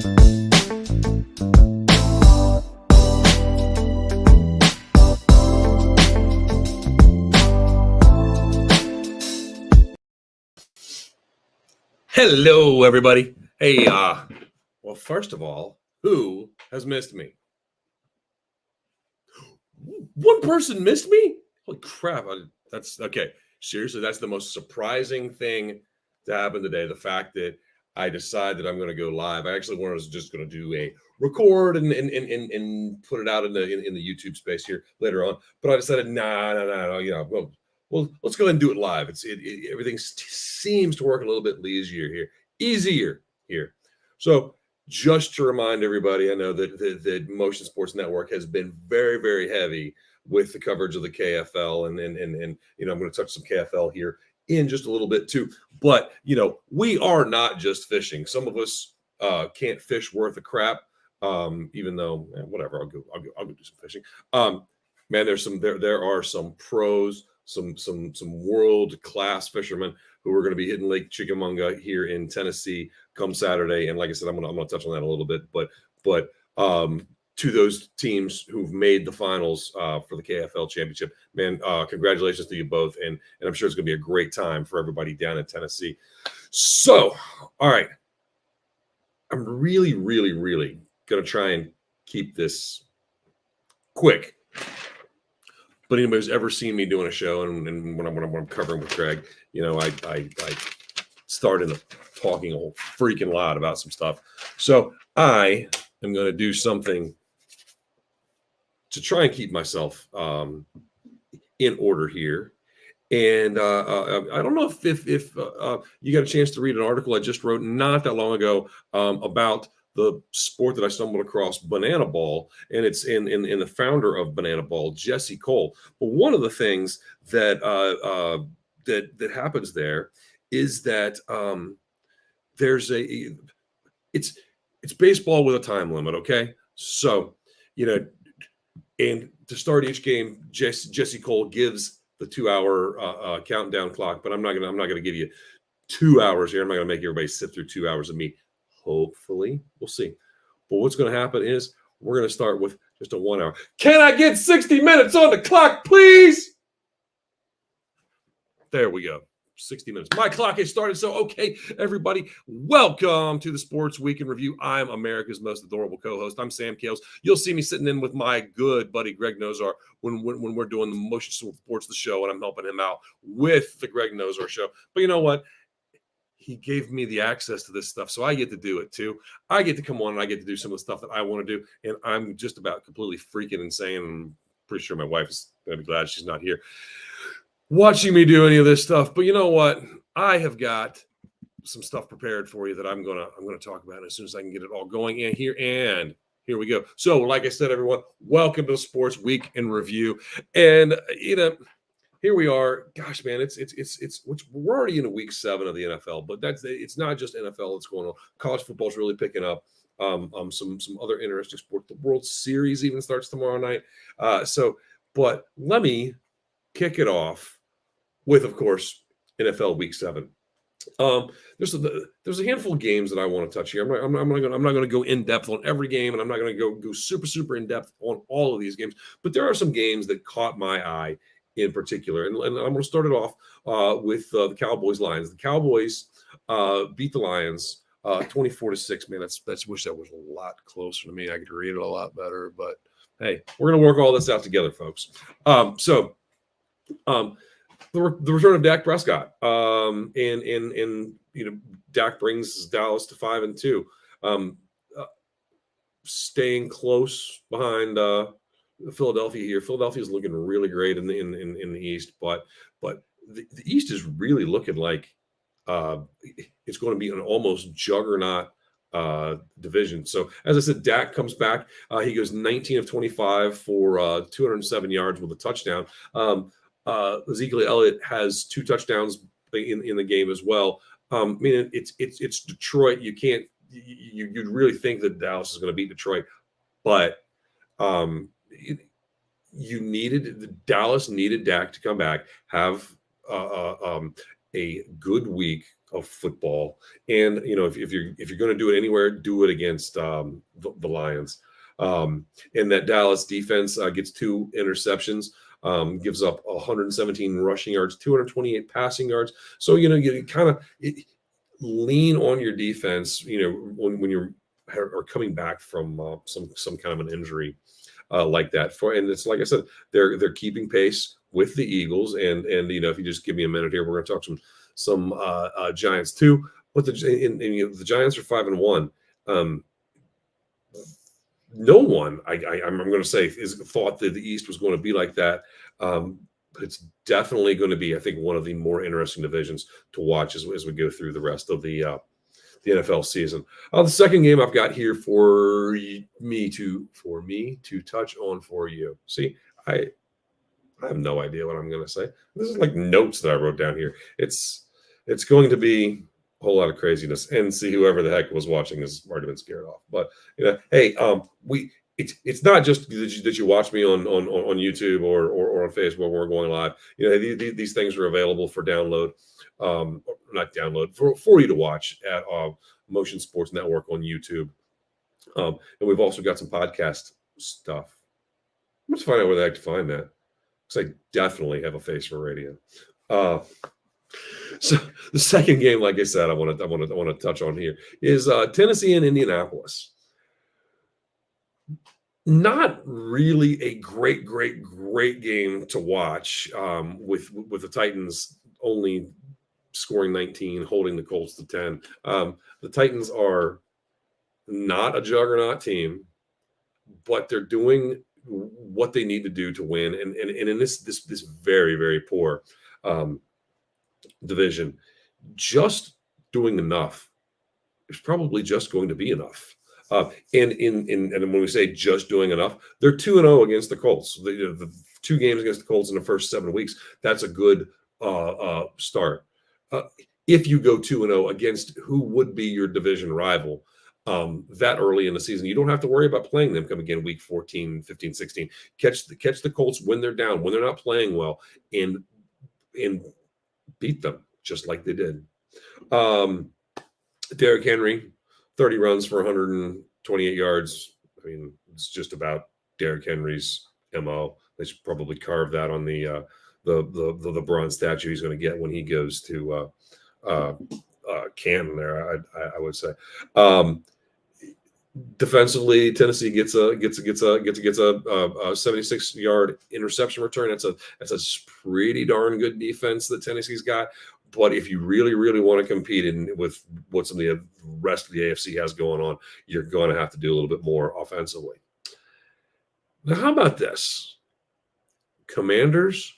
Hello, everybody. Hey, well, first of all, who has missed me? One person missed me? Holy crap. That's okay. Seriously, that's the most surprising thing to happen today. The fact that I decide that I'm going to go live. I actually was just going to do a record and put it out in the YouTube space here later on. But I decided, no. Well, let's go ahead and do it live. Everything seems to work a little bit easier here. So just to remind everybody, I know that the Motion Sports Network has been very, very heavy with the coverage of the KFL, and I'm going to touch some KFL here in just a little bit too. But we are not just fishing. Some of us can't fish worth a crap. Even though whatever, I'll go do some fishing. Man, there are some pros, some world class fishermen who are going to be hitting Lake Chickamauga here in Tennessee come Saturday. And like I said, I'm gonna touch on that a little bit. But to those teams who've made the finals for the KFL championship, man, congratulations to you both. And I'm sure it's gonna be a great time for everybody down in Tennessee. So, all right, I'm really, really, really gonna try and keep this quick. But anybody who's ever seen me doing a show, and when I'm covering with Greg, I start in talking a whole freaking lot about some stuff. So I am going to do something to try and keep myself in order here. And I don't know if you got a chance to read an article I just wrote not that long ago about the sport that I stumbled across, Banana Ball, and it's in the founder of Banana Ball, Jesse Cole. But one of the things that that happens there is that there's it's baseball with a time limit. Okay, so and to start each game, Jesse Cole gives the 2-hour countdown clock, but I'm not gonna give you 2 hours here. I'm not gonna make everybody sit through 2 hours of me. Hopefully, we'll see. But what's going to happen is we're going to start with just a 1 hour. Can I get 60 minutes on the clock, please? There we go. 60 minutes. My clock has started. So, okay, everybody, welcome to the Sports Week in Review. I'm America's most adorable co-host. I'm Sam Kales. You'll see me sitting in with my good buddy Greg Nozar when we're doing the Motion Sports the show, and I'm helping him out with the Greg Nozar show. But you know what? He gave me the access to this stuff, so I get to do it too. I get to come on and I get to do some of the stuff that I want to do, and I'm just about completely freaking insane. And I'm pretty sure my wife is going to be glad she's not here watching me do any of this stuff. But you know what? I have got some stuff prepared for you that I'm gonna talk about as soon as I can get it all going. And here we go. So, like I said, everyone, welcome to the Sports Week in Review, and here we are. Gosh, man, it's we're already in week 7 of the NFL, but it's not just NFL that's going on. College football is really picking up. Some other interesting sport. The World Series even starts tomorrow night. But let me kick it off with, of course, NFL Week 7. There's a handful of games that I want to touch here. I'm not going to go in depth on every game, and I'm not going to go super in depth on all of these games. But there are some games that caught my eye in particular. And I'm going to start it off with the Cowboys Lions. The Cowboys beat the Lions 24-6. Man, that's wish that was a lot closer to me. I could read it a lot better, but hey, we're going to work all this out together, folks. The return of Dak Prescott, and Dak brings Dallas to 5-2, staying close behind Philadelphia here. Philadelphia is looking really great in the East, but the East is really looking like it's going to be an almost juggernaut division. So as I said, Dak comes back. He goes 19 of 25 for 207 yards with a touchdown. Ezekiel Elliott has 2 touchdowns in the game as well. I mean, it's Detroit. You'd really think that Dallas is going to beat Detroit, but Dallas needed Dak to come back, have a good week of football. And if you're going to do it anywhere, do it against the Lions. And that Dallas defense gets 2 interceptions, gives up 117 rushing yards, 228 passing yards. So you kind of lean on your defense. When you're are coming back from some kind of an injury like that. And it's like I said, they're keeping pace with the Eagles. And if you just give me a minute here, we're going to talk some Giants too. But the Giants are 5-1. No one, I'm going to say, thought that the East was going to be like that. But it's definitely going to be, I think, one of the more interesting divisions to watch as we go through the rest of the NFL season. The second game I've got here for me to touch on for you. See, I have no idea what I'm going to say. This is like notes that I wrote down here. It's going to be a whole lot of craziness, and see, whoever the heck was watching has already been scared off. But hey, it's not just that you watch me on YouTube or on Facebook when we're going live. These things are available for download, not download, for you to watch at Motion Sports Network on YouTube. And we've also got some podcast stuff. Let's find out where the heck to find that, because I definitely have a face for radio. So the second game, like I said, I want to touch on here is Tennessee and Indianapolis. Not really a great game to watch, with the Titans only scoring 19, holding the Colts to 10. The Titans are not a juggernaut team, but they're doing what they need to do to win. And in this very, very poor division, just doing enough is probably just going to be enough. And when we say just doing enough, they're 2-0 against the Colts. The 2 games against the Colts in the first 7 weeks, that's a good start. If you go 2-0 against who would be your division rival that early in the season, you don't have to worry about playing them coming in week 14, 15, 16. Catch the Colts when they're down, when they're not playing well, and beat them just like they did. Derrick Henry, 30 runs for 128 yards. I mean, it's just about Derrick Henry's MO. They should probably carve that on the bronze statue he's going to get when he goes to Canton there, I would say. Defensively, Tennessee gets a 76-yard interception return. That's a pretty darn good defense that Tennessee's got. But if you really, really want to compete with what some of the rest of the AFC has going on, you're going to have to do a little bit more offensively. Now, how about this? Commanders,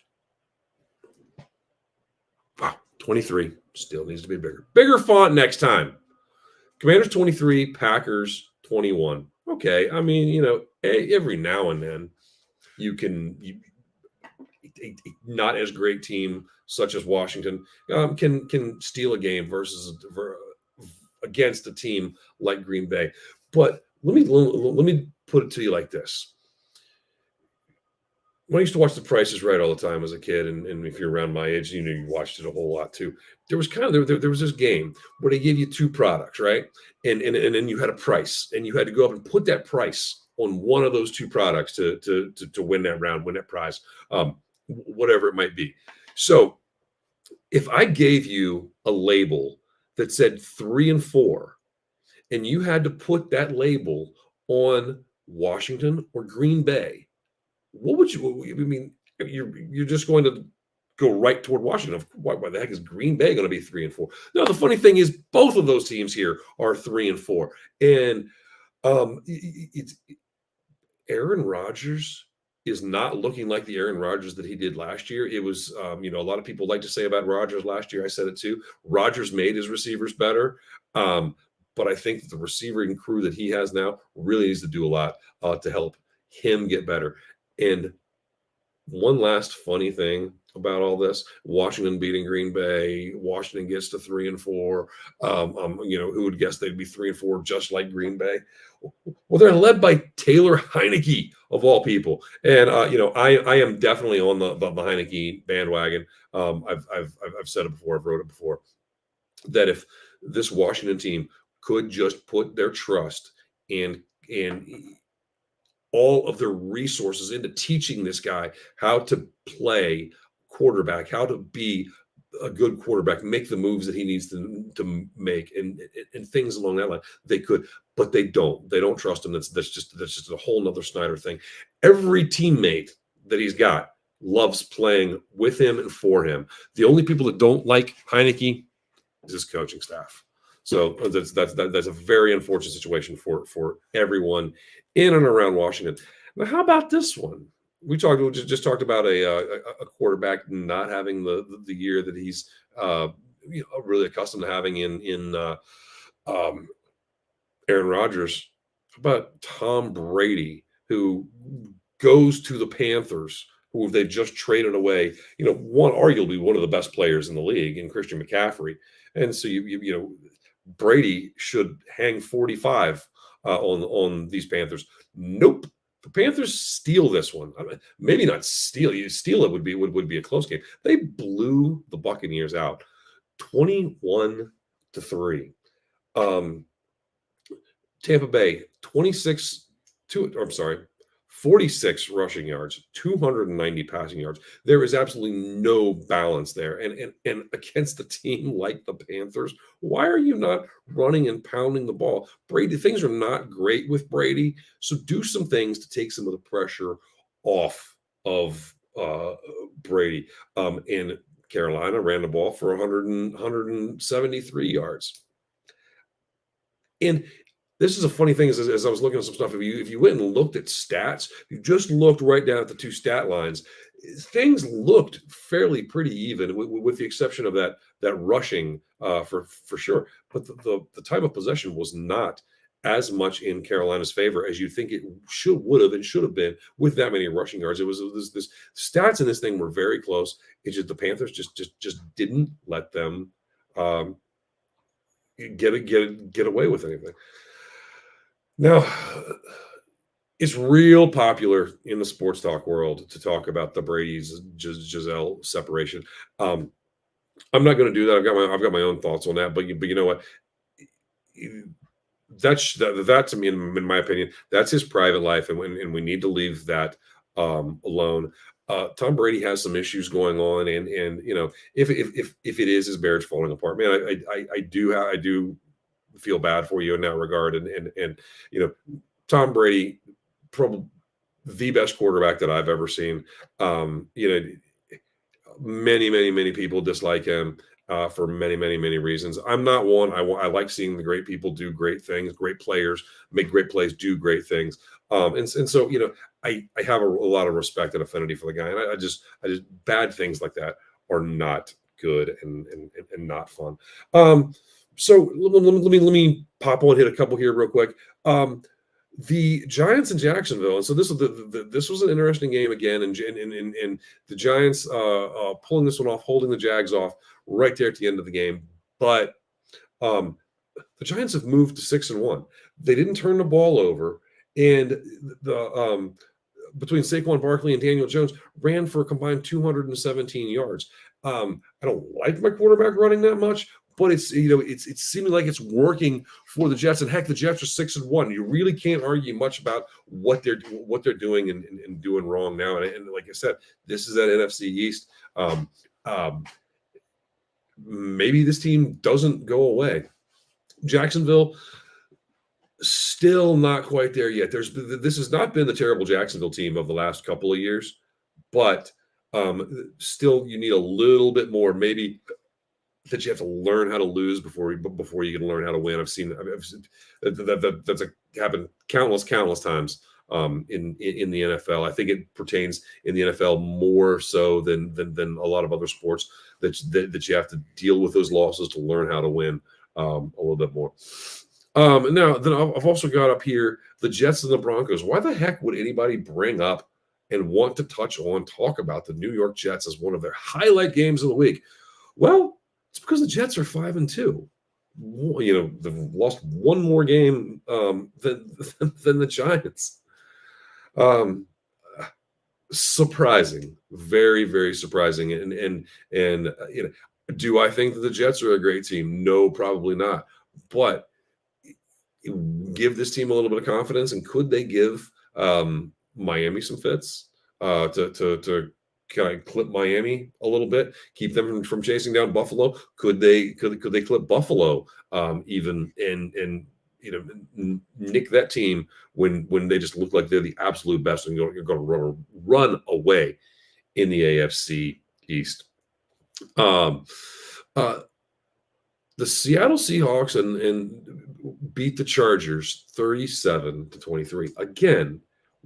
23. Still needs to be bigger. Bigger font next time. Commanders 23, Packers 21. Okay, I mean, every now and then not as great team such as Washington can steal a game against a team like Green Bay. But let me put it to you like this. When I used to watch The Price is Right all the time as a kid, and if you're around my age, you watched it a whole lot too. There was there was this game where they gave you 2 products, right? And then you had a price, and you had to go up and put that price on one of those 2 products to win that round, win that prize, whatever it might be. So if I gave you a label that said 3 and 4, and you had to put that label on Washington or Green Bay, what would you? I mean, you're just going to go right toward Washington. Why the heck is Green Bay going to be 3 and 4? No, the funny thing is both of those teams here are 3 and 4, and it's Aaron Rodgers is not looking like the Aaron Rodgers that he did last year. It was, a lot of people like to say about Rodgers last year. I said it too. Rodgers made his receivers better. But I think that the receiving crew that he has now really needs to do a lot to help him get better. And one last funny thing about all this: Washington beating Green Bay. Washington gets to 3 and 4. Who would guess they'd be 3 and 4 just like Green Bay? Well, they're led by Taylor Heinicke of all people, and I am definitely on the Heinicke bandwagon. I've said it before. I've wrote it before. that if this Washington team could just put their trust and all of their resources into teaching this guy how to play quarterback, how to be a good quarterback, make the moves that he needs to make, and things along that line. They could, but they don't. They don't trust him. That's just a whole nother Snyder thing. Every teammate that he's got loves playing with him and for him. The only people that don't like Heinicke is his coaching staff. So that's a very unfortunate situation for everyone in and around Washington. Now, how about this one? We just talked about a quarterback not having the year that he's really accustomed to having in Aaron Rodgers. How about Tom Brady, who goes to the Panthers, who they just traded away, arguably one of the best players in the league in Christian McCaffrey. And so Brady should hang 45 on these Panthers. Nope. The Panthers steal this one. I mean, maybe not steal. You steal it would be a close game. They blew the Buccaneers out 21-3. Tampa Bay 46 rushing yards, 290 passing yards. There is absolutely no balance there. And against a team like the Panthers, why are you not running and pounding the ball? Brady, things are not great with Brady. So do some things to take some of the pressure off of Brady. And Carolina ran the ball for 173 yards. And this is a funny thing as I was looking at some stuff. If you went and looked at stats, you just looked right down at the two stat lines, things looked fairly pretty even, with the exception of that rushing for sure. But the time of possession was not as much in Carolina's favor as you think it would have been with that many rushing yards. It was this stats in this thing were very close. It's just the Panthers just didn't let them get away with anything. Now, it's real popular in the sports talk world to talk about the Brady's Gisele separation. I'm not going to do that. I've got my own thoughts on that. But you know what? That to me, in my opinion, that's his private life, and we need to leave that alone. Tom Brady has some issues going on, and if it is his marriage falling apart, man, I do feel bad for you in that regard. And Tom Brady, probably the best quarterback that I've ever seen. Many people dislike him for many reasons. I'm not one. I like seeing the great people do great things, great players make great plays, do great things. And so I have a lot of respect and affinity for the guy, and I just bad things like that are not good and not fun. So let me pop on, hit a couple here real quick. The Giants in Jacksonville, and so this was an interesting game again, and the Giants pulling this one off, holding the Jags off right there at the end of the game. But the Giants have moved to 6-1. They didn't turn the ball over, and the between Saquon Barkley and Daniel Jones ran for a combined 217 yards. I don't like my quarterback running that much, but it's seeming like it's working for the Jets. And heck, the Jets are 6-1. You really can't argue much about what they're doing and doing wrong now. And like I said, this is that NFC East. Maybe this team doesn't go away. Jacksonville, still not quite there yet. This has not been the terrible Jacksonville team of the last couple of years, but still you need a little bit more. Maybe that you have to learn how to lose before you can learn how to win. I've seen that's happened countless times in the NFL. I think it pertains in the NFL more so than a lot of other sports that you have to deal with those losses to learn how to win a little bit more. Now, then I've also got up here the Jets and the Broncos. Why the heck would anybody bring up and want to talk about the New York Jets as one of their highlight games of the week? Well, it's because the Jets are 5-2. They've lost one more game than the Giants. Surprising, very surprising, and Do I think that the Jets are a great team? No, probably not. But give this team a little bit of confidence, and could they give Miami some fits to kind of clip Miami a little bit, keep them from chasing down Buffalo? Could they clip Buffalo even and nick that team when they just look like they're the absolute best and you're going to run away in the AFC East? Um, uh, the Seattle Seahawks and beat the Chargers 37-23. Again,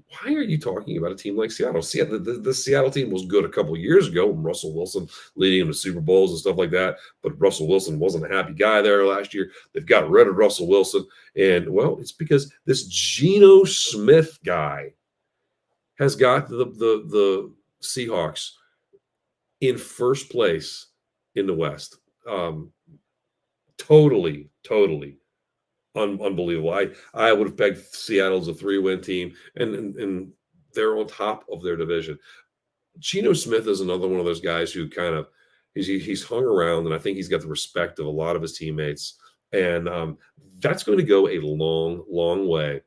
why are you talking about a team like Seattle? Seattle, the Seattle team was good a couple of years ago when Russell Wilson leading them to Super Bowls and stuff like that. But Russell Wilson wasn't a happy guy there last year. They've got rid of Russell Wilson. And, well, it's because this Geno Smith guy has got the Seahawks in first place in the West. Totally unbelievable. I would have pegged Seattle as a 3-win team, and they're on top of their division. Geno Smith is another one of those guys who kind of he's hung around, and I think he's got the respect of a lot of his teammates, and that's going to go a long way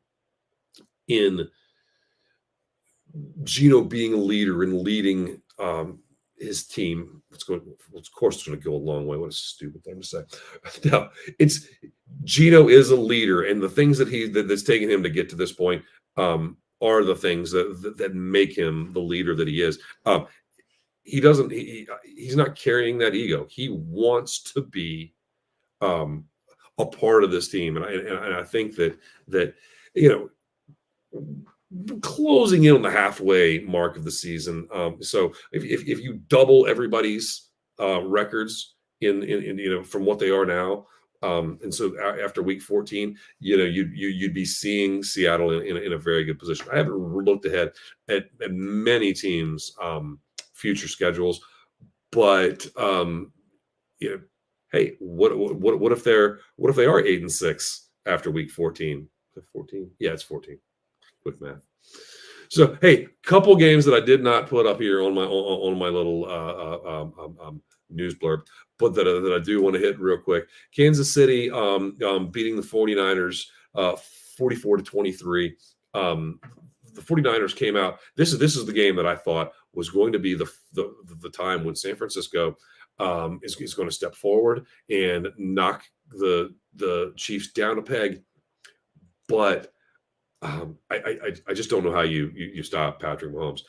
in Geno being a leader and leading his team. Of course, it's going to go a long way. What a stupid thing to say. No, it's Geno is a leader, and the things that's taken him to get to this point are the things that make him the leader that he is. He's not carrying that ego. He wants to be a part of this team, and I think that closing in on the halfway mark of the season. So if you double everybody's records in from what they are now, and so after week 14, you'd be seeing Seattle in a very good position. I haven't looked ahead at many teams' future schedules, but hey, what if they are 8-6 after week 14? 14? Yeah, it's 14. Quick math. So, hey, couple games that I did not put up here on my little news blurb, but that I do want to hit real quick. Kansas City beating the 49ers 44-23. The 49ers came out. This is the game that I thought was going to be the time when San Francisco is going to step forward and knock the Chiefs down a peg, but I just don't know how you stop Patrick Mahomes.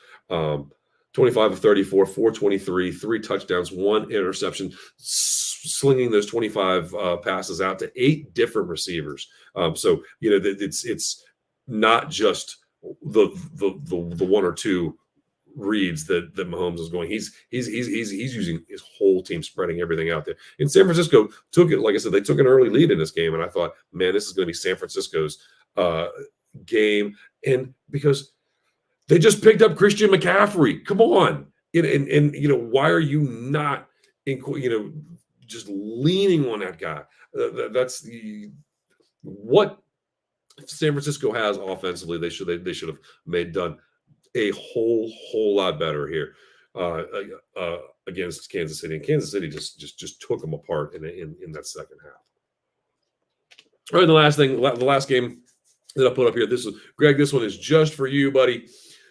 25 of 34, 423, 3 touchdowns, 1 interception, slinging those 25 passes out to 8 different receivers. So it's not just the 1 or 2 reads that Mahomes is going. He's using his whole team, spreading everything out there. And San Francisco took it, like I said, they took an early lead in this game, and I thought, man, this is going to be San Francisco's game, and because they just picked up Christian McCaffrey. Come on, and why are you not just leaning on that guy? That's what San Francisco has offensively. They should have done a whole lot better here against Kansas City, and Kansas City just took them apart in that second half. All right, the last game that I put up here. This is Greg. This one is just for you, buddy.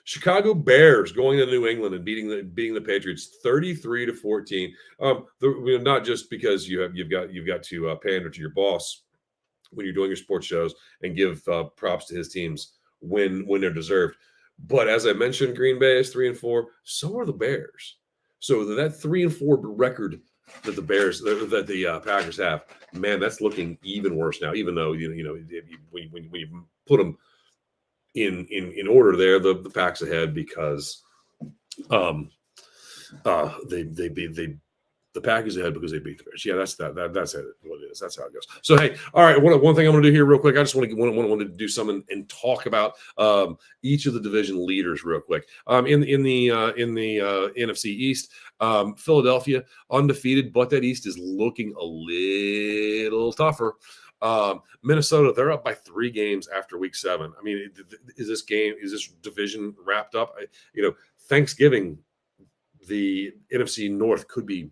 Chicago Bears going to New England and beating the Patriots 33-14. Not just because you've got to pander to your boss when you're doing your sports shows and give props to his teams when they're deserved. But as I mentioned, Green Bay is 3-4. So are the Bears. So that 3-4 record that the Packers have, man, that's looking even worse now. Even though when you put them in order, there the Pack's ahead because the Packers ahead because they beat the Bears. Yeah, that's it. What it is. That's how it goes. So hey, all right. One thing I'm going to do here real quick. I just want to do something and talk about each of the division leaders real quick. In the NFC East, Philadelphia undefeated, but that East is looking a little tougher. Minnesota, they're up by 3 games after week 7. I mean, is this division wrapped up? Thanksgiving, the NFC North could be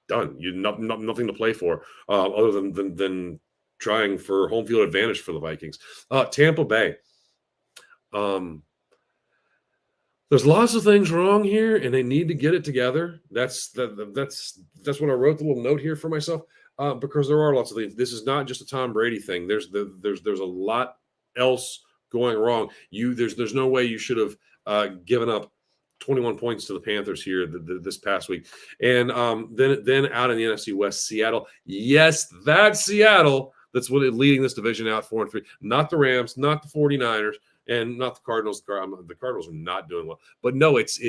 done. Nothing to play for other than trying for home field advantage for the Vikings. Tampa Bay. There's lots of things wrong here, and they need to get it together. That's what I wrote the little note here for myself, because there are lots of things. This is not just a Tom Brady thing. There's a lot else going wrong. There's no way you should have given up 21 points to the Panthers here this past week, and then out in the NFC West, Seattle. Yes, that's Seattle. That's what leading this division out 4-3. Not the Rams, not the 49ers. And not the Cardinals. The Cardinals are not doing well, but no, it's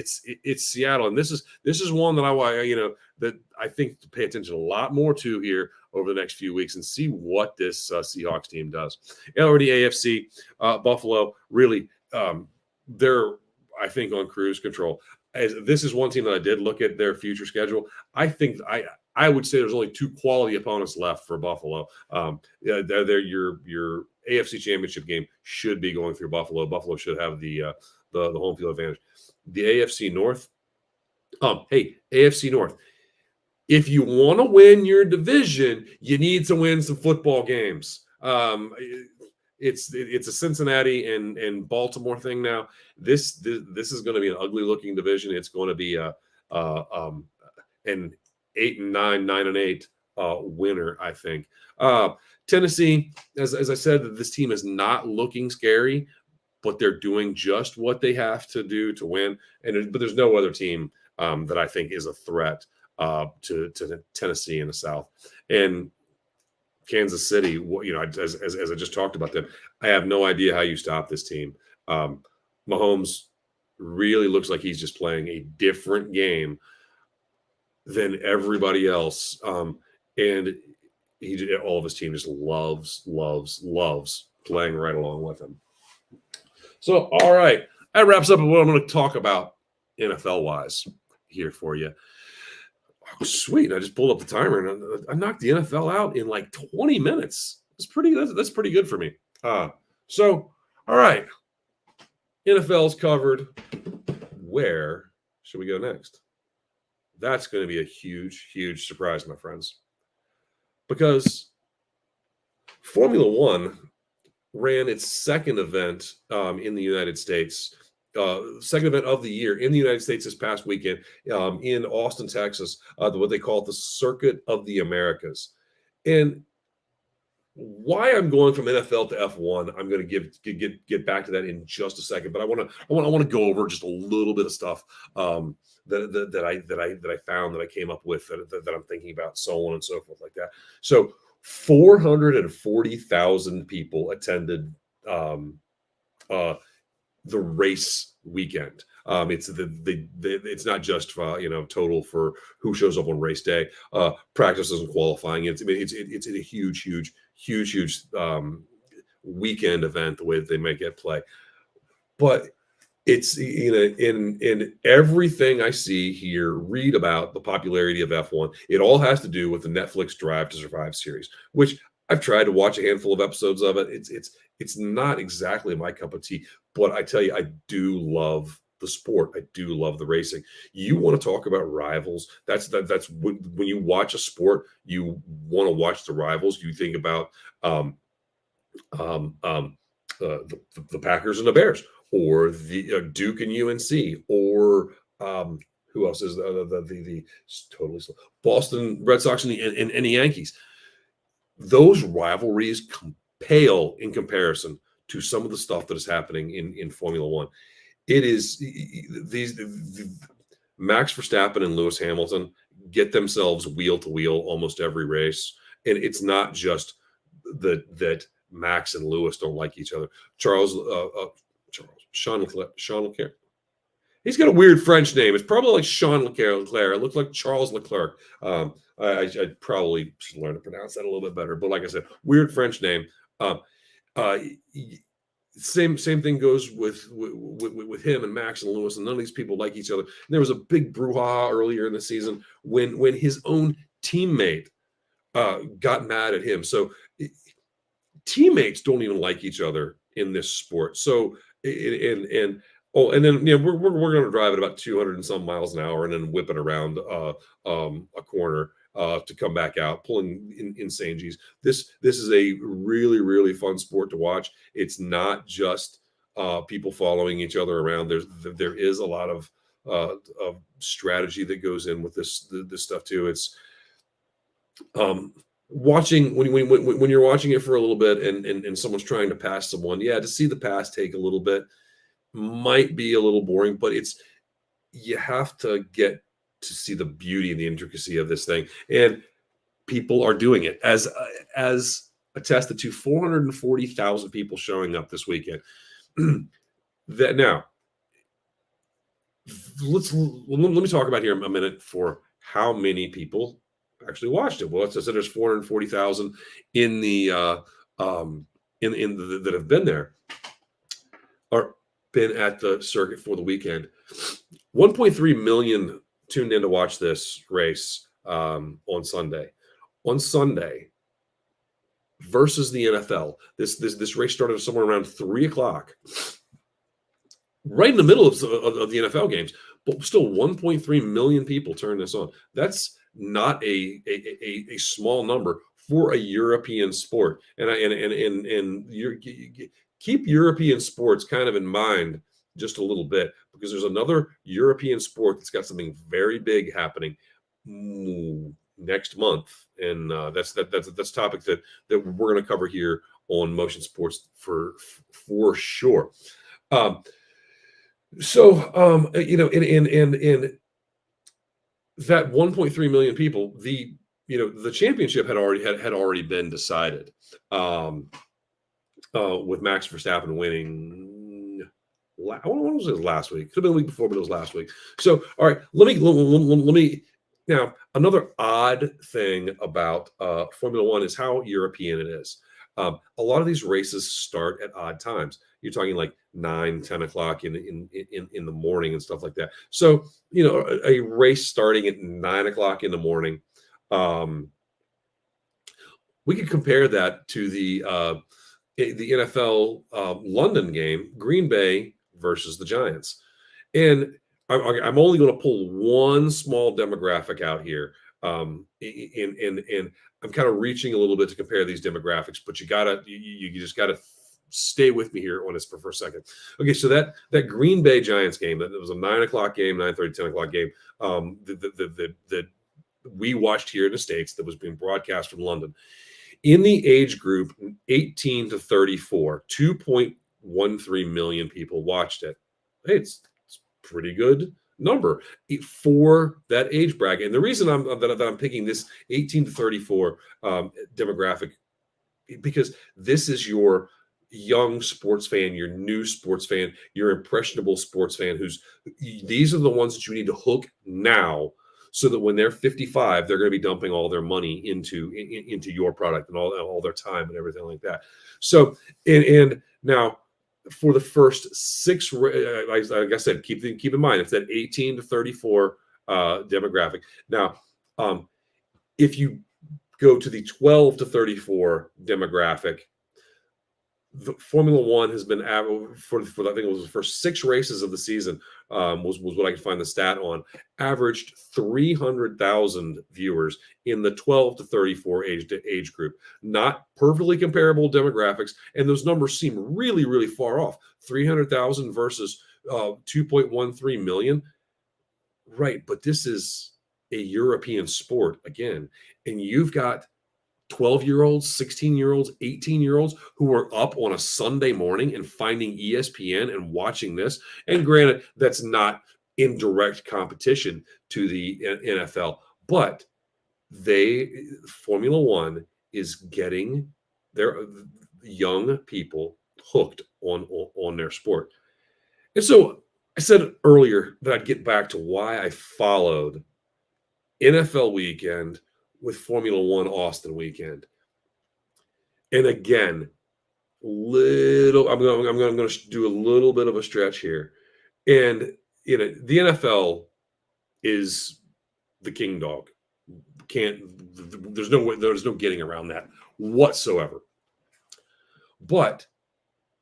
Seattle, and this is one that that I think to pay attention a lot more to here over the next few weeks and see what this Seahawks team does. And already AFC, Buffalo really they're I think on cruise control. As this is one team that I did look at their future schedule. I think I would say there's only 2 quality opponents left for Buffalo. They're your AFC Championship game should be going through Buffalo. Buffalo should have the home field advantage. The AFC North. Hey, AFC North. If you want to win your division, you need to win some football games. It's a Cincinnati and Baltimore thing now. This is going to be an ugly looking division. It's going to be an 8-9, 9-8 winner, I think. Tennessee, as I said, this team is not looking scary, but they're doing just what they have to do to win. But there's no other team that I think is a threat to Tennessee in the South. And Kansas City, as I just talked about them, I have no idea how you stop this team. Mahomes really looks like he's just playing a different game than everybody else. And all of his team just loves playing right along with him. So, all right, that wraps up what I'm going to talk about NFL-wise here for you. Oh, sweet. I just pulled up the timer and I knocked the NFL out in like 20 minutes. That's pretty good for me. So, all right. NFL's covered. Where should we go next? That's going to be a huge, huge surprise, my friends. Because Formula One ran its second event in the United States, second event of the year in the United States this past weekend in Austin, Texas, what they call the Circuit of the Americas. And why I'm going from NFL to F1, I'm going to get back to that in just a second. But I want to go over just a little bit of stuff that I found, that I came up with, that I'm thinking about, so on and so forth like that. So 440,000 people attended the race weekend. It's not just total for who shows up on race day, practices and qualifying. It's a huge weekend event, the way that they make it play. But it's in everything I see here, read about the popularity of F1. It all has to do with the Netflix Drive to Survive series, which I've tried to watch a handful of episodes of it. It's not exactly my cup of tea, but I tell you, I do love the sport. I do love the racing. You want to talk about rivals? That's when you watch a sport, you want to watch the rivals. You think about the Packers and the Bears, or the Duke and UNC, or who else is the totally slow Boston Red Sox and the Yankees. Those rivalries pale in comparison to some of the stuff that is happening in Formula One. It is these Max Verstappen and Lewis Hamilton get themselves wheel to wheel almost every race, and it's not just that Max and Lewis don't like each other. Sean Leclerc. He's got a weird French name. It's probably like Sean Leclerc. It looks like Charles Leclerc. I probably should learn to pronounce that a little bit better. But like I said, weird French name. Same thing goes with him and Max and Lewis, and none of these people like each other. And there was a big brouhaha earlier in the season when his own teammate got mad at him. So teammates don't even like each other in this sport. So and then we're going to drive at about 200 and some miles an hour and then whip it around a corner to come back out, pulling insane G's. This is a really, really fun sport to watch. It's not just people following each other around. There is a lot of strategy that goes in with this stuff too. It's watching when you're watching it for a little bit and someone's trying to pass someone, yeah, to see the pass take a little bit might be a little boring, but you have to get to see the beauty and the intricacy of this thing, and people are doing it as attested to 440,000 people showing up this weekend. That now let me talk about here a minute for how many people actually watched it. Well, as I said, there's 440,000 in the that have been there or been at the circuit for the weekend. 1.3 million tuned in to watch this race on Sunday. On Sunday versus the NFL, this race started somewhere around 3:00, right in the middle of the NFL games, but still 1.3 million people turned this on. That's not a small number for a European sport, and you keep European sports kind of in mind just a little bit, because there's another European sport that's got something very big happening next month, and that's a topic that we're going to cover here on Motion Sports for sure. So in that 1.3 million people, the championship had already been decided, with Max Verstappen winning. When was it? Last week? Could have been the week before, but it was last week. So, all right, let me now. Another odd thing about Formula One is how European it is. A lot of these races start at odd times. You're talking like 9, 10 o'clock in the morning and stuff like that. So, a race starting at 9 o'clock in the morning, we could compare that to the NFL London game, Green Bay versus the Giants. And I'm only going to pull one small demographic out here. And I'm kind of reaching a little bit to compare these demographics, but you just gotta stay with me here on this for a second. Okay, so that Green Bay Giants game, that was a 9 o'clock game, 9:30, 10 o'clock game, that we watched here in the States, that was being broadcast from London. In the age group 18 to 34, 2.13 million people watched it. Hey, it's pretty good number for that age bracket. And the reason I'm picking this 18 to 34 demographic, because this is your young sports fan, your new sports fan, your impressionable sports fan, these are the ones that you need to hook now, so that when they're 55, they're going to be dumping all their money into your product and all their time and everything like that. So, and now for the first 6, like I said, keep in mind, it's that 18 to 34 demographic. Now, if you go to the 12 to 34 demographic, the Formula One has been for I think it was the first 6 races of the season, was what I could find the stat on, averaged 300,000 viewers in the 12 to 34 age group. Not perfectly comparable demographics, and those numbers seem really, really far off. 300,000 versus 2.13 million, right? But this is a European sport again, and you've got 12-year-olds, 16-year-olds, 18-year-olds who are up on a Sunday morning and finding ESPN and watching this. And granted, that's not in direct competition to the NFL, but Formula One is getting their young people hooked on their sport. And so I said earlier that I'd get back to why I followed NFL weekend with Formula One Austin weekend. And again, I'm going to do a little bit of a stretch here. And the NFL is the king dog. There's no getting around that whatsoever. But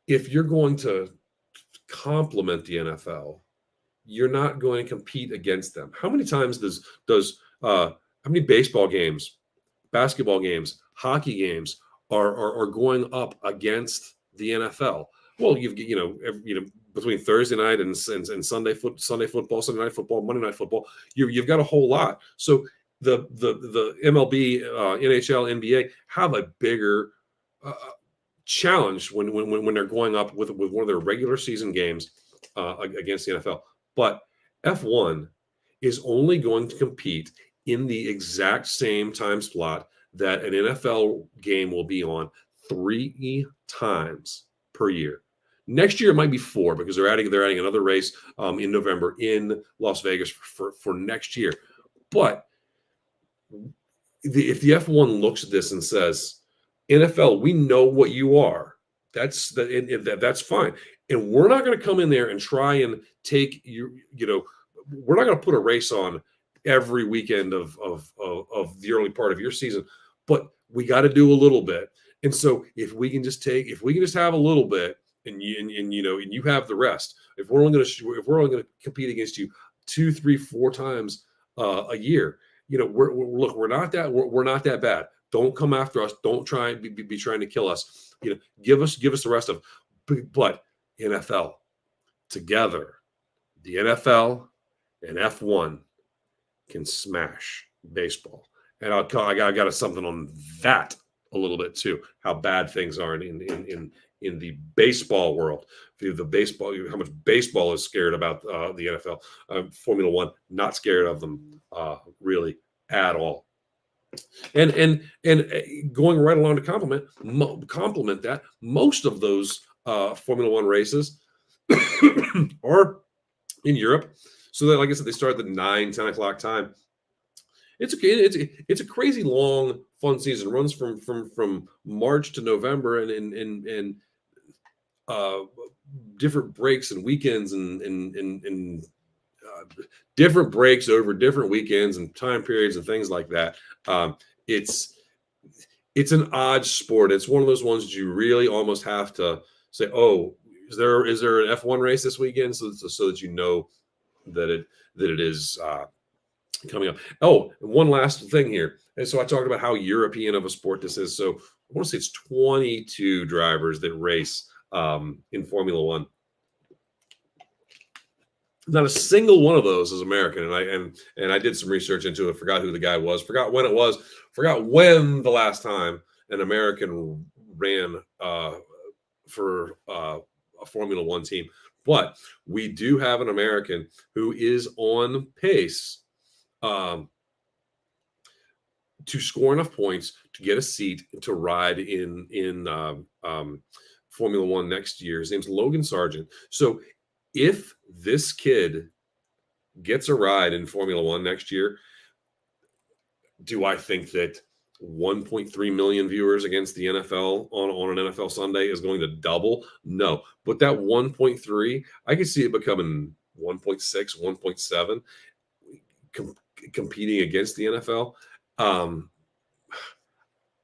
if you're going to complement the NFL, you're not going to compete against them. How many times does how many baseball games, basketball games, hockey games are going up against the NFL? Well, between Thursday night and Sunday football, Sunday night football, Monday night football, you've got a whole lot. So the MLB, NHL, NBA have a bigger challenge when they're going up with one of their regular season games against the NFL. But F1 is only going to compete in the exact same time slot that an NFL game will be on 3 times per year. Next year it might be 4 because they're adding another race in November in Las Vegas for next year. But if the F1 looks at this and says, NFL, we know what you are. That's fine, and we're not going to come in there and try and take you. We're not going to put a race on every weekend of the early part of your season, but we got to do a little bit. And so if we can just have a little bit, and you have the rest. If we're only going to compete against you 2, 3, 4 times a year, we're not that bad. Don't come after us. Don't try and be trying to kill us. Give us the rest of. But NFL together, the NFL and F1 can smash baseball. And I got something on that a little bit too. How bad things are in the baseball world. How much baseball is scared about the NFL. Formula One, not scared of them really at all. And going right along to complement that, most of those Formula One races are in Europe. So that, like I said, they start at the 9-10 o'clock time. It's okay. It's a crazy long, fun season. It runs from March to November, and different breaks and weekends and different breaks over different weekends and time periods and things like that. It's an odd sport. It's one of those ones you really almost have to say, "Oh, is there an F1 race this weekend?" So that you know that it is coming up. Oh, and one last thing here. And so I talked about how European of a sport this is. So I want to say it's 22 drivers that race in Formula One. Not a single one of those is American, and I did some research into it. Forgot who the guy was. Forgot when it was. Forgot when the last time an American ran for a Formula One team. But we do have an American who is on pace to score enough points to get a seat to ride in Formula One next year. His name's Logan Sargent. So if this kid gets a ride in Formula One next year, do I think that 1.3 million viewers against the NFL on an NFL Sunday is going to double? No. But that 1.3, I could see it becoming 1.6, 1.7, competing against the NFL.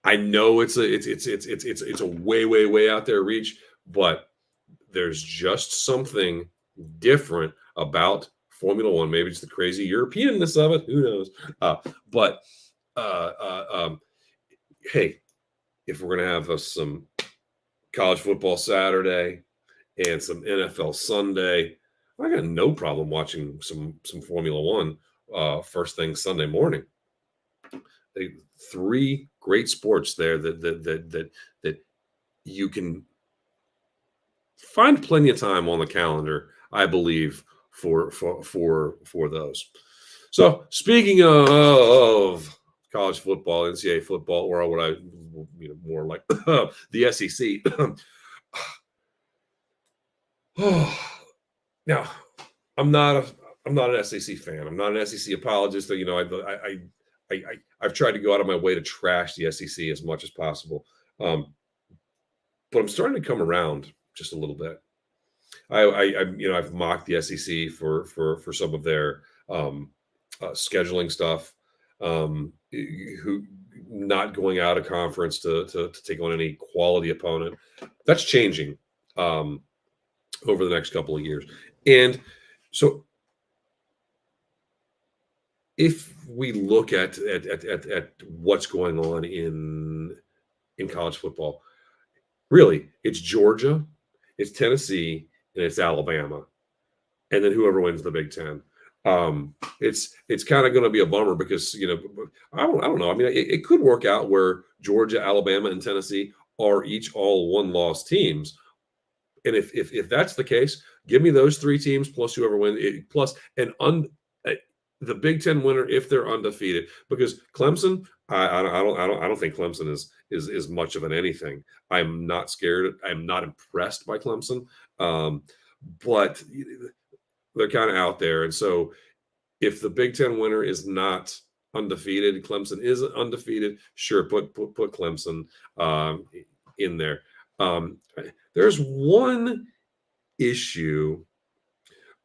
I know it's a way out there reach, but there's just something different about Formula One. Maybe it's the crazy Europeanness of it. Who knows? Hey, if we're gonna have some college football Saturday and some NFL Sunday, I got no problem watching some Formula One first thing Sunday morning. 3 great sports there that you can find plenty of time on the calendar, I believe, for those. So speaking of college football, NCAA football, or what I more like the SEC. Now, I'm not an SEC fan. I'm not an SEC apologist. I've tried to go out of my way to trash the SEC as much as possible, but I'm starting to come around just a little bit. I've mocked the SEC for some of their scheduling stuff, who not going out of conference to take on any quality opponent. That's changing over the next couple of years, and so if we look at what's going on in college football, really, it's Georgia, it's Tennessee, and it's Alabama, and then whoever wins the Big Ten. It's kind of going to be a bummer because I don't know. I mean, it could work out where Georgia, Alabama, and Tennessee are each all one loss teams, and if that's the case, give me those three teams plus whoever wins plus uh, the Big Ten winner if they're undefeated. Because Clemson, I don't think Clemson is much of an anything. I'm not scared. I'm not impressed by Clemson, um, but they're kind of out there. And so if the Big Ten winner is not undefeated, Clemson is undefeated. Sure, put Clemson in there. Um, there's one issue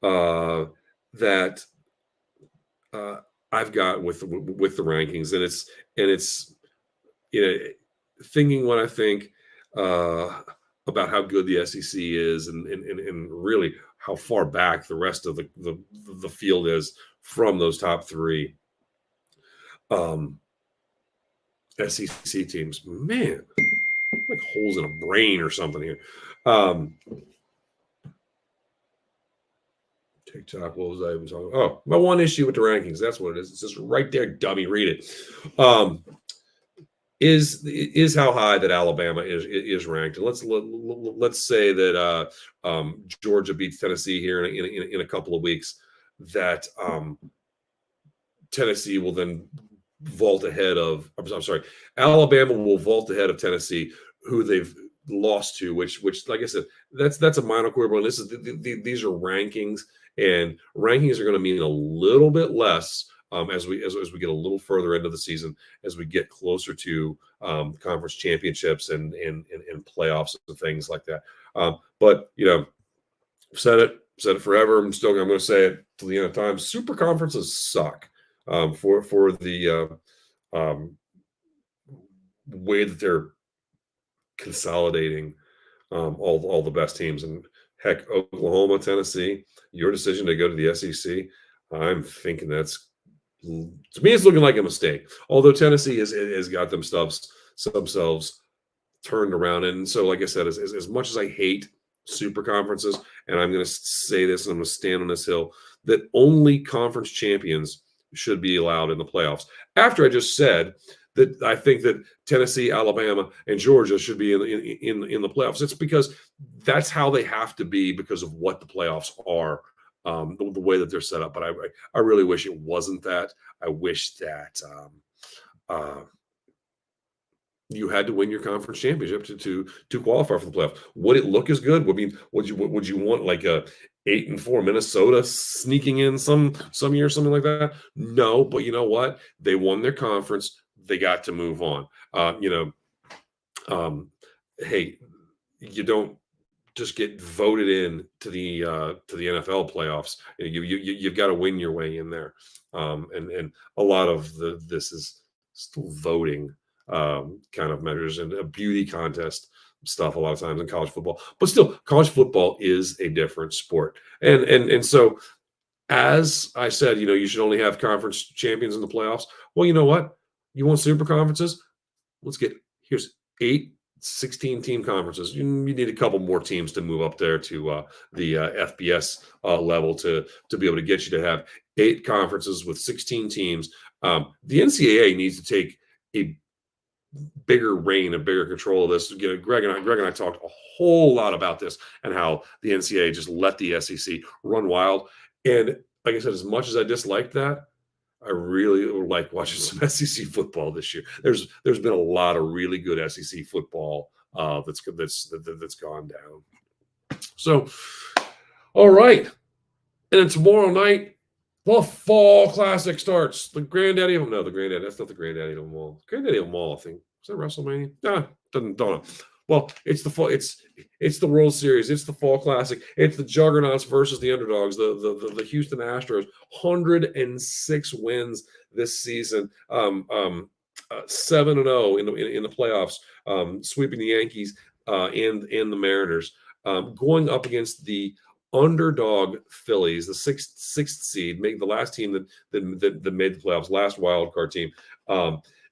that I've got with the rankings, and it's you know thinking when I think uh, about how good the SEC is, and really how far back the rest of the field is from those top three um, SEC teams. Man, like holes in a brain or something here. Um, TikTok, what was I even talking about? Oh, my one issue with the rankings. That's what it is. It's just right there, dummy. Read it. Is how high that Alabama is ranked. And let's say that Georgia beats Tennessee here in a couple of weeks. That Tennessee will then vault ahead of. I'm sorry, Alabama will vault ahead of Tennessee, who they've lost to. Which like I said, that's a minor quibble. And this is these are rankings, and rankings are going to mean a little bit less as we get a little further into the season, as we get closer to conference championships and playoffs and things like that. But said it forever. I'm going to say it till the end of time. Super conferences suck for the way that they're consolidating all the best teams. And heck, Oklahoma, Tennessee, your decision to go to the SEC, I'm thinking that's, to me, it's looking like a mistake. Although Tennessee has got themselves turned around. And so, like I said, as much as I hate super conferences, and I'm going to say this, and I'm going to stand on this hill, that only conference champions should be allowed in the playoffs. After I just said that I think that Tennessee, Alabama, and Georgia should be in the playoffs. It's because that's how they have to be because of what the playoffs are, the way that they're set up. But I really wish it wasn't that. I wish that you had to win your conference championship to qualify for the playoffs. Would it look as good? I mean, would you want like a 8-4 Minnesota sneaking in some year, something like that? No, but you know what? They won their conference. They got to move on. Hey, you don't just get voted in to the NFL playoffs. You've got to win your way in there. And a lot of this is still voting kind of measures and a beauty contest stuff a lot of times in college football. But still, college football is a different sport. And so, as I said, you should only have conference champions in the playoffs. Well, you know what? You want super conferences? Here's 8 16 team conferences. You need a couple more teams to move up there to the FBS level to be able to get you to have 8 conferences with 16 teams. The NCAA needs to take a bigger reign and bigger control of this. Greg and I talked a whole lot about this and how the NCAA just let the SEC run wild. And like I said, as much as I disliked that, I really like watching some SEC football this year. There's been a lot of really good SEC football that's gone down. So, all right, and then tomorrow night, the Fall Classic starts. The granddaddy of them. No, the granddaddy. That's not the granddaddy of them all. Granddaddy of them all, I think. Is that WrestleMania? Don't know. Well, it's the fall. It's the World Series. It's the Fall Classic. It's the Juggernauts versus the underdogs. The Houston Astros. 106 wins this season. 7-0 in the playoffs. Sweeping the Yankees and the Mariners. Going up against the underdog Phillies, the sixth seed, make the last team that made the playoffs, last wild card team.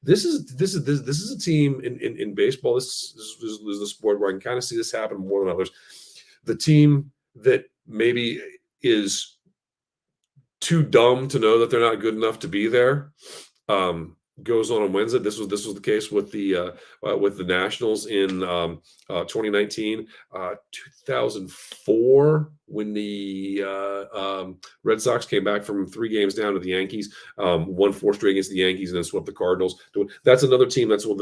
This is a team in baseball. This is the sport where I can kind of see this happen more than others. The team that maybe is too dumb to know that they're not good enough to be there, goes on and wins it. This was the case with the Nationals in 2019, 2004, when the Red Sox came back from 3 games down to the Yankees, won 4 straight against the Yankees, and then swept the Cardinals. That's another team. That's what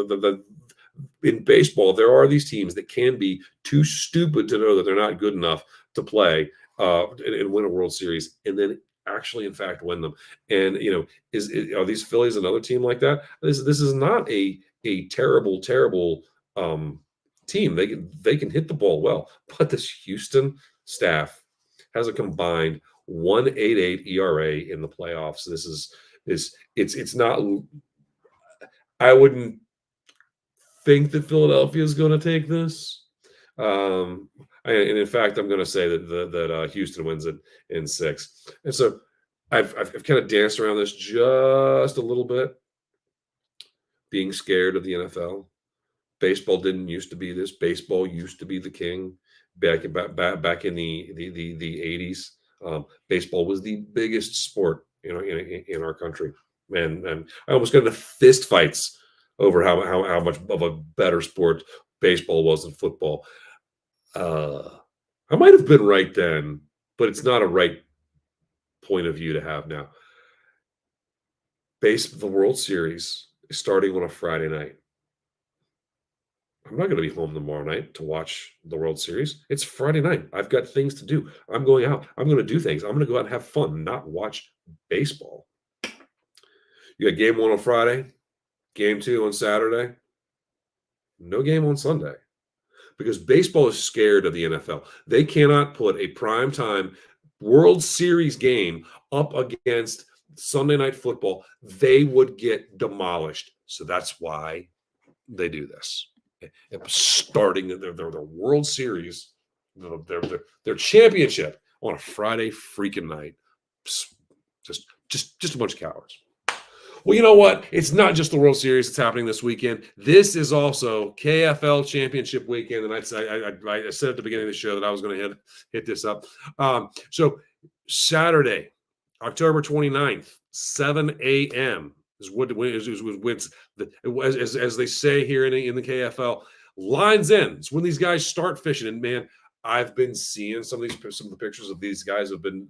in baseball, there are these teams that can be too stupid to know that they're not good enough to play and win a World Series, and then actually, in fact, win them. And are these Phillies another team like that? This is not a terrible team. They can hit the ball well, but this Houston staff has a combined 1.88 ERA in the playoffs. It's not. I wouldn't think that Philadelphia is going to take this. And in fact, I'm going to say that Houston wins it in 6. And so I've kind of danced around this just a little bit, being scared of the NFL. Baseball didn't used to be this. Baseball used to be the king back in the 80s. Baseball was the biggest sport in our country, and I almost got into fist fights over how much of a better sport baseball was than football. I might have been right then, but it's not a right point of view to have now. The World Series is starting on a Friday night. I'm not going to be home tomorrow night to watch the World Series. It's Friday night. I've got things to do. I'm going out. I'm going to do things. I'm going to go out and have fun, not watch baseball. You got game 1 on Friday, game 2 on Saturday, no game on Sunday. Because baseball is scared of the NFL. They cannot put a primetime World Series game up against Sunday Night Football. They would get demolished. So that's why they do this. Starting their World Series, their championship on a Friday freaking night. Just a bunch of cowards. Well, you know what? It's not just the World Series that's happening this weekend. This is also KFL Championship weekend, and I said at the beginning of the show that I was going to hit this up. So Saturday, October 29th, 7 a.m. is as they say here in the KFL. Lines in. It's when these guys start fishing, and man, I've been seeing some of the pictures of these guys have been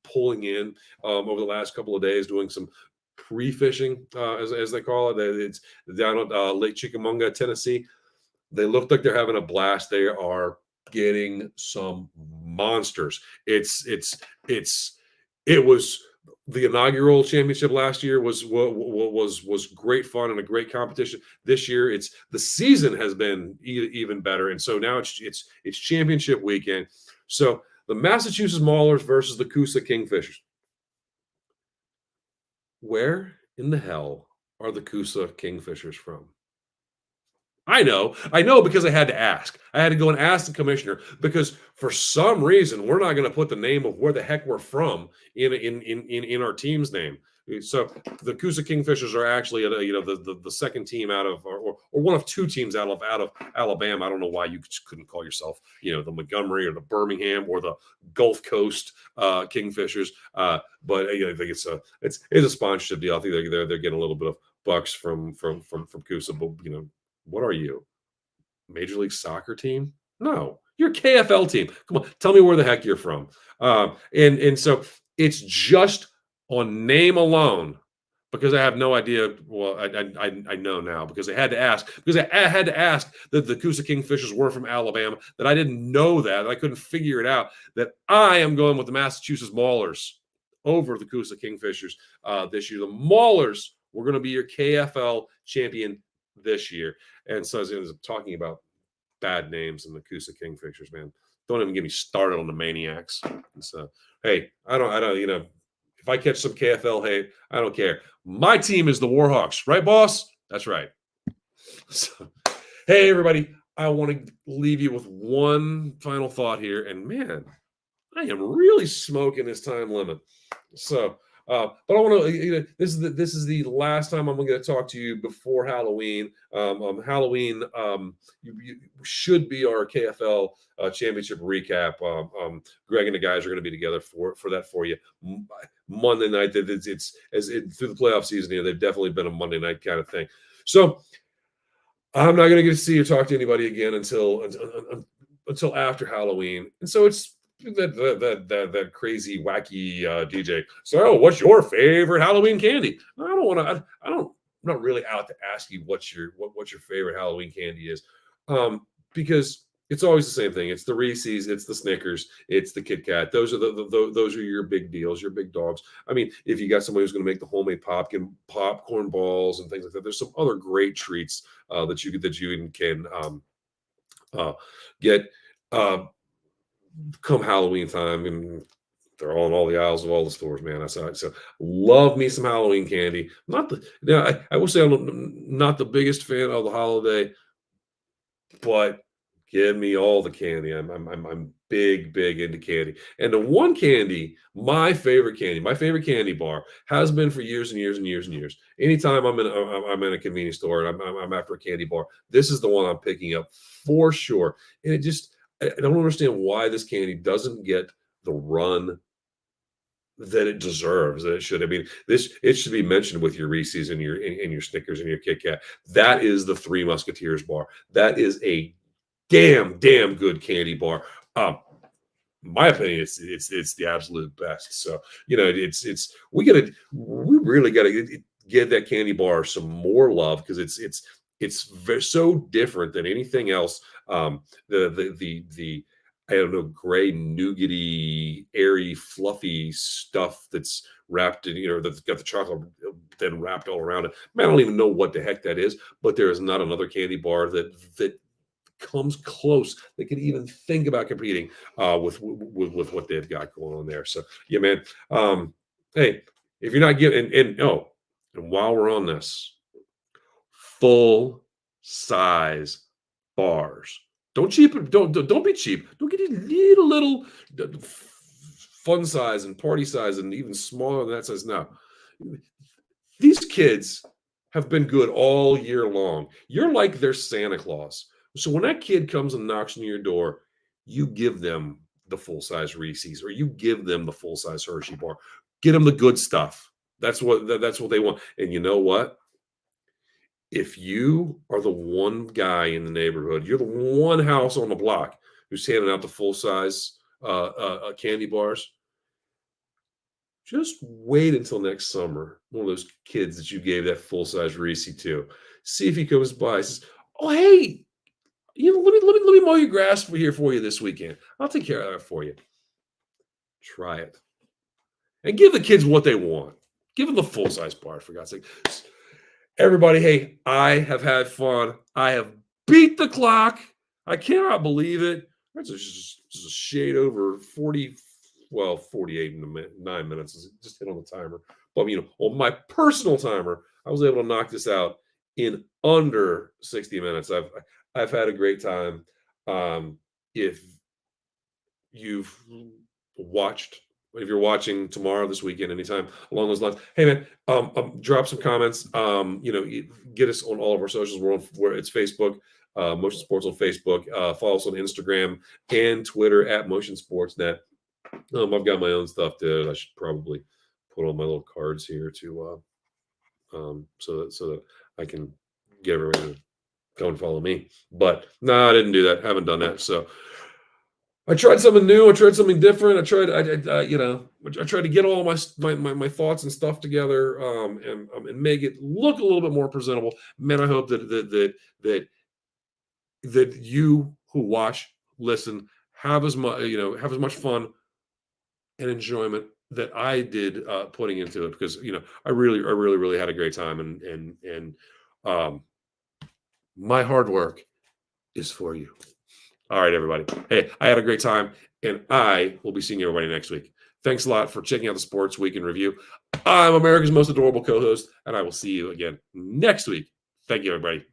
pulling in over the last couple of days, doing some pre-fishing, as they call it. It's down at Lake Chickamauga, Tennessee. They look like they're having a blast. They are getting some monsters. It was the inaugural championship last year was great fun and a great competition. This year, the season has been even better, and so now it's championship weekend. So the Massachusetts Maulers versus the Coosa Kingfishers. Where in the hell are the Coosa Kingfishers from? I know because I had to ask. I had to go and ask the commissioner because for some reason we're not going to put the name of where the heck we're from in our team's name. So the Coosa Kingfishers are actually the second team out of or one of 2 teams out of Alabama. I don't know why you just couldn't call yourself the Montgomery or the Birmingham or the Gulf Coast Kingfishers. But I think it's a sponsorship deal. I think they're getting a little bit of bucks from Coosa, but what are you? Major League Soccer team? No, you're a KFL team. Come on, tell me where the heck you're from. And so it's just on name alone, because I have no idea. Well, I know now because I had to ask. Because I had to ask that the Coosa Kingfishers were from Alabama. That I didn't know that. I couldn't figure it out. That I am going with the Massachusetts Maulers over the Coosa Kingfishers this year. The Maulers were going to be your KFL champion this year. And so as I was talking about bad names and the Coosa Kingfishers, man, don't even get me started on the Maniacs. So, hey, I don't, if I catch some KFL hate, I don't care. My team is the Warhawks, right, boss? That's right. So, hey, everybody, I want to leave you with one final thought here. And man, I am really smoking this time limit. So, but I want to. This is the last time I'm going to talk to you before Halloween. Halloween you should be our KFL championship recap. Greg and the guys are going to be together for that for you. Monday night. It's through the playoff season. They've definitely been a Monday night kind of thing. So I'm not going to get to see or talk to anybody again until after Halloween, and so it's that crazy wacky DJ. So, what's your favorite Halloween candy? I don't want to. I'm not really out to ask you what your favorite Halloween candy is, because it's always the same thing. It's the Reese's, it's the Snickers, it's the Kit Kat. Those are those are your big deals, your big dogs. I mean, if you got somebody who's going to make the homemade popcorn balls and things like that, there's some other great treats that you can get. Come Halloween time, and they're all in all the aisles of all the stores, man. So love me some Halloween candy. Not the now, I will say I'm not the biggest fan of the holiday, but give me all the candy. I'm big into candy. And the one candy, my favorite candy bar has been for years and years and years and years. Anytime I'm in a convenience store and I'm after a candy bar, this is the one I'm picking up for sure. And I don't understand why this candy doesn't get the run that it deserves, that it should. I mean, it should be mentioned with your Reese's and your Snickers and your Kit Kat. That is the Three Musketeers bar. That is a damn good candy bar. My opinion, it's the absolute best. So we really gotta give that candy bar some more love, because it's so different than anything else. The I don't know, gray nougaty, airy, fluffy stuff that's wrapped in, that's got the chocolate then wrapped all around it. Man, I don't even know what the heck that is, but there is not another candy bar that comes close. They could even think about competing with what they've got going on there. So yeah, man. Hey, if you're not getting and while we're on this, full size bars. Don't be cheap. Don't get these little fun size and party size and even smaller than that size. Now, these kids have been good all year long. You're like their Santa Claus. So when that kid comes and knocks on your door, you give them the full size Reese's, or you give them the full size Hershey bar. Get them the good stuff. That's what they want. And you know what? If you are the one guy in the neighborhood, you're the one house on the block who's handing out the full size candy bars, just wait until next summer. One of those kids that you gave that full size Reese to, see if he comes by and says, "Oh, hey, let me mow your grass for you this weekend. I'll take care of that for you." Try it and give the kids what they want. Give them the full size bar, for God's sake. Everybody, hey, I have had fun. I have beat the clock. I cannot believe it. That's just a shade over 40, 48 in 9 minutes. Just hit on the timer. But, on my personal timer, I was able to knock this out in under 60 minutes. I've had a great time. If you're watching tomorrow, this weekend, anytime along those lines, hey man, drop some comments. Get us on all of our socials. Where it's Facebook, Motion Sports on Facebook. Follow us on Instagram and Twitter at Motion Sportsnet. I've got my own stuff that I should probably put on my little cards here to so that I can get everybody to go and follow me. But no, I didn't do that. I haven't done that. So I tried something new. I tried something different. I tried to get all my thoughts and stuff together, and make it look a little bit more presentable. Man, I hope that you who watch, listen, have as much fun and enjoyment that I did putting into it, because I really had a great time, and my hard work is for you. All right, everybody. Hey, I had a great time, and I will be seeing everybody next week. Thanks a lot for checking out the Sports Week in Review. I'm America's most adorable co-host, and I will see you again next week. Thank you, everybody.